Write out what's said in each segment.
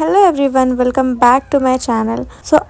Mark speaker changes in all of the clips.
Speaker 1: Hello everyone, welcome back to my channel.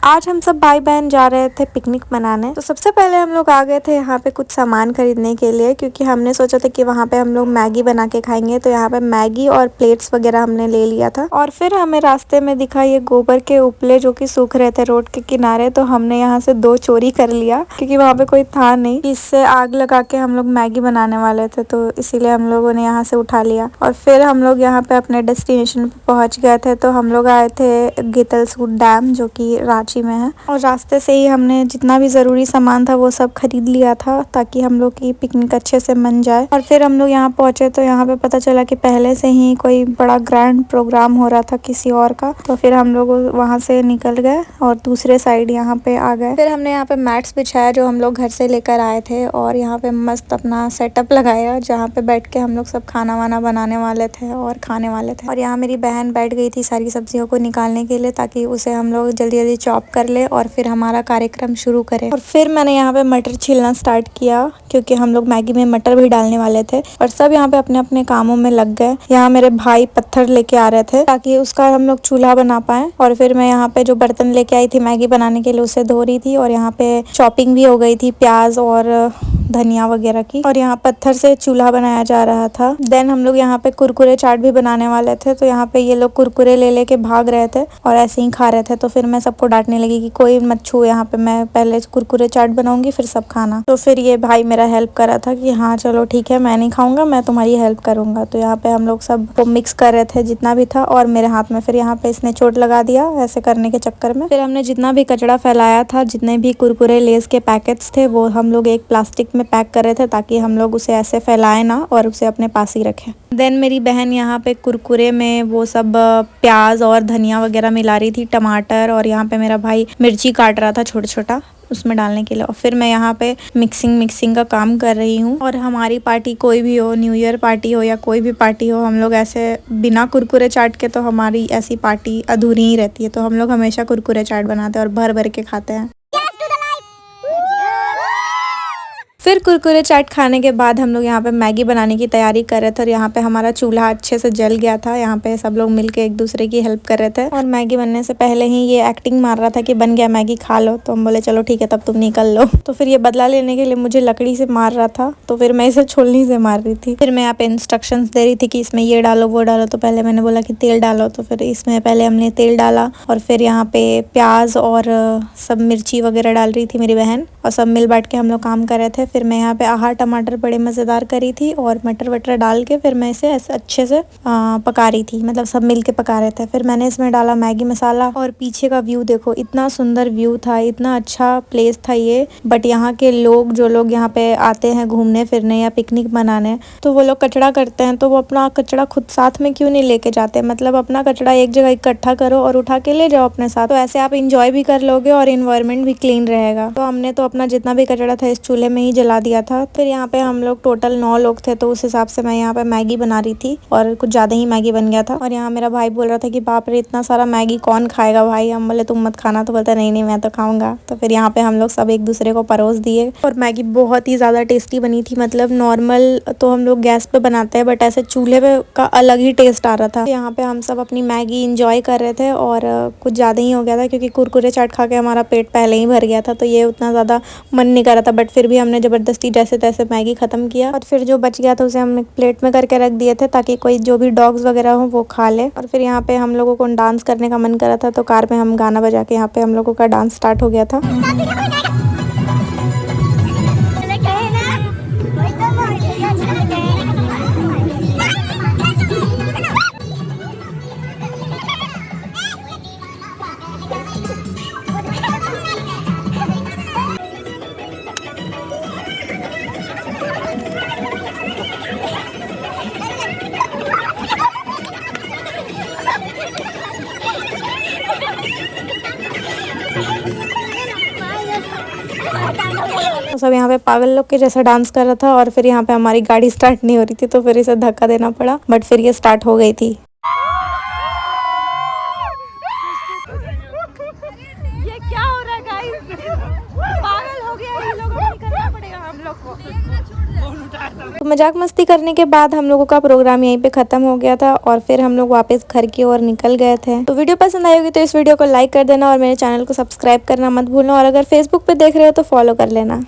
Speaker 1: आज हम सब भाई बहन जा रहे थे पिकनिक मनाने। तो सबसे पहले हम लोग आ गए थे यहाँ पे कुछ सामान खरीदने के लिए, क्योंकि हमने सोचा था कि वहाँ पे हम लोग मैगी बना के खाएंगे। तो यहाँ पे मैगी और प्लेट्स वगैरह हमने ले लिया था। और फिर हमें रास्ते में दिखा ये गोबर के उपले जो कि सूख रहे थे रोड के किनारे। तो हमने यहाँ से 2 चोरी कर लिया, क्योंकि वहाँ पे कोई था नहीं। इससे आग लगा के हम लोग मैगी बनाने वाले थे, तो इसीलिए हम लोगों ने यहाँ से उठा लिया। और फिर हम लोग यहाँ पे अपने डेस्टिनेशन पे पहुँच गए थे। तो हम लोग आए थे गेतलसूट डैम, जो कि रांची में है। और रास्ते से ही हमने जितना भी जरूरी सामान था वो सब खरीद लिया था, ताकि हम लोग की पिकनिक अच्छे से मन जाए। और फिर हम लोग यहाँ पहुंचे तो यहाँ पे पता चला कि पहले से ही कोई बड़ा ग्रैंड प्रोग्राम हो रहा था किसी और का। तो फिर हम लोग वहाँ से निकल गए और दूसरे साइड यहाँ पे आ गए। फिर हमने यहाँ पे मैट्स बिछाया जो हम लोग घर से लेकर आए थे, और यहाँ पे मस्त अपना सेटअप लगाया, जहाँ पे बैठ के हम लोग सब खाना वाना बनाने वाले थे और खाने वाले थे। और यहाँ मेरी बहन बैठ गई थी सारी सब्जियों को निकालने के लिए, ताकि उसे हम लोग जल्दी जल्दी चॉप कर ले और फिर हमारा कार्यक्रम शुरू करें। और फिर मैंने यहाँ पे मटर छीलना स्टार्ट किया, क्योंकि हम लोग मैगी में मटर भी डालने वाले थे। और सब यहाँ पे अपने अपने कामों में लग गए। यहाँ मेरे भाई पत्थर लेके आ रहे थे ताकि उसका हम लोग चूल्हा बना पाए। और फिर मैं यहाँ पे जो बर्तन लेके आई थी मैगी बनाने के लिए उसे धो रही थी, और यहाँ पे चॉपिंग भी हो गई थी प्याज और धनिया वगैरह की। और यहाँ पत्थर से चूल्हा बनाया जा रहा था। देन हम लोग यहाँ पे कुरकुरे चाट भी बनाने वाले थे। तो यहाँ पे ये लोग कुरकुरे ले लेके भाग रहे थे और ऐसे ही खा रहे थे। तो फिर मैं सबको डांटने लगी कि कोई मत छू, यहाँ पे मैं पहले कुरकुरे चाट बनाऊंगी फिर सब खाना। तो फिर ये भाई मेरा हेल्प कर रहा था कि हाँ चलो ठीक है, मैं नहीं खाऊंगा, मैं तुम्हारी हेल्प करूंगा। तो यहाँ पे हम लोग सब को मिक्स कर रहे थे जितना भी था, और मेरे हाथ में फिर यहाँ पे इसने चोट लगा दिया ऐसे करने के चक्कर में। फिर हमने जितना भी कचड़ा फैलाया था, जितने भी कुरकुरे लेस के पैकेट्स थे, वो हम लोग एक प्लास्टिक में पैक कर रहे थे, ताकि हम लोग उसे ऐसे फैलाए ना और उसे अपने पास ही रखें। देन मेरी बहन यहाँ पे कुरकुरे में वो सब प्याज और धनिया वगैरह मिला रही थी, टमाटर, और यहाँ पे मेरा भाई मिर्ची काट रहा था छोटा छोटा उसमें डालने के लिए। और फिर मैं यहाँ पे मिक्सिंग का काम कर रही हूँ। और हमारी पार्टी कोई भी हो, न्यू ईयर पार्टी हो या कोई भी पार्टी हो, हम लोग ऐसे बिना कुरकुरे चाट के तो हमारी ऐसी पार्टी अधूरी ही रहती है। तो हम लोग हमेशा कुरकुरे चाट बनाते हैं और भर भर के खाते हैं। फिर कुरकुरे चाट खाने के बाद हम लोग यहाँ पे मैगी बनाने की तैयारी कर रहे थे। और यहाँ पे हमारा चूल्हा अच्छे से जल गया था। यहाँ पे सब लोग मिलके एक दूसरे की हेल्प कर रहे थे। और मैगी बनने से पहले ही ये एक्टिंग मार रहा था कि बन गया मैगी, खा लो। तो हम बोले चलो ठीक है, तब तुम निकल लो। तो फिर ये बदला लेने के लिए मुझे लकड़ी से मार रहा था, तो फिर मैं इसे छोलनी से मार रही थी। फिर मैं यहाँ पे इंस्ट्रक्शन दे रही थी कि इसमें ये डालो वो डालो। तो पहले मैंने बोला कि तेल डालो, तो फिर इसमें पहले हमने तेल डाला, और फिर यहाँ पे प्याज और सब मिर्ची वगैरह डाल रही थी मेरी बहन, और सब मिल बांट के हम लोग काम कर रहे थे। फिर मैं यहाँ पे आहा टमाटर बड़े मज़ेदार करी थी, और मटर वटर डाल के फिर मैं इसे ऐसे अच्छे से पका रही थी, मतलब सब मिल के पका रहे थे। फिर मैंने इसमें डाला मैगी मसाला। और पीछे का व्यू देखो, इतना सुंदर व्यू था, इतना अच्छा प्लेस था ये। बट यहाँ के लोग, जो लोग यहाँ पे आते हैं घूमने फिरने या पिकनिक मनाने, तो वो लोग कचरा करते हैं। तो वो अपना कचरा खुद साथ में क्यों नहीं लेके जाते? मतलब अपना कचरा एक जगह इकट्ठा करो और उठा के ले जाओ अपने साथ। तो ऐसे आप इंजॉय भी कर लोगे और इन्वायरमेंट भी क्लीन रहेगा। तो हमने तो अपना जितना भी कचरा था इस चूल्हे में ही जला दिया था। फिर यहाँ पे हम लोग टोटल 9 लोग थे, तो उस हिसाब से मैं यहाँ पे मैगी बना रही थी, और कुछ ज़्यादा ही मैगी बन गया था। और यहाँ मेरा भाई बोल रहा था कि बाप रे, इतना सारा मैगी कौन खाएगा भाई? हम बोले तुम मत खाना। तो बोलता नहीं नहीं, मैं तो खाऊंगा। तो फिर यहाँ पे हम लोग सब एक दूसरे को परोस दिए। और मैगी बहुत ही ज़्यादा टेस्टी बनी थी। मतलब नॉर्मल तो हम लोग गैस पे बनाते हैं, बट ऐसे चूल्हे पे का अलग ही टेस्ट आ रहा था। यहाँ पे हम सब अपनी मैगी इंजॉय कर रहे थे, और कुछ ज़्यादा ही हो गया था, क्योंकि कुरकुरे चाट खा के हमारा पेट पहले ही भर गया था। तो ये उतना ज़्यादा मन नहीं कर रहा था, बट फिर भी हमने ज़बरदस्ती जैसे तैसे मैगी ख़त्म किया। और फिर जो बच गया था उसे हम प्लेट में करके रख दिए थे, ताकि कोई जो भी डॉग्स वगैरह हो वो खा ले। और फिर यहाँ पे हम लोगों को डांस करने का मन कर रहा था, तो कार में हम गाना बजा के यहाँ पे हम लोगों का डांस स्टार्ट हो गया था। तो सब यहाँ पे पागल लोग के जैसा डांस कर रहा था। और फिर यहाँ पे हमारी गाड़ी स्टार्ट नहीं हो रही थी, तो फिर इसे धक्का देना पड़ा, बट फिर ये स्टार्ट हो गई थी।
Speaker 2: ये क्या हो रहा है गाइस? पागल हो गया, ये लोग, करना पड़ेगा हम लोग को।
Speaker 1: तो मजाक मस्ती करने के बाद हम लोगों का प्रोग्राम यहीं पे खत्म हो गया था और फिर हम लोग वापस घर की ओर निकल गए थे। तो वीडियो पसंद आई होगी तो इस वीडियो को लाइक कर देना और मेरे चैनल को सब्सक्राइब करना मत भूलना, और अगर फेसबुक पे देख रहे हो तो फॉलो कर लेना।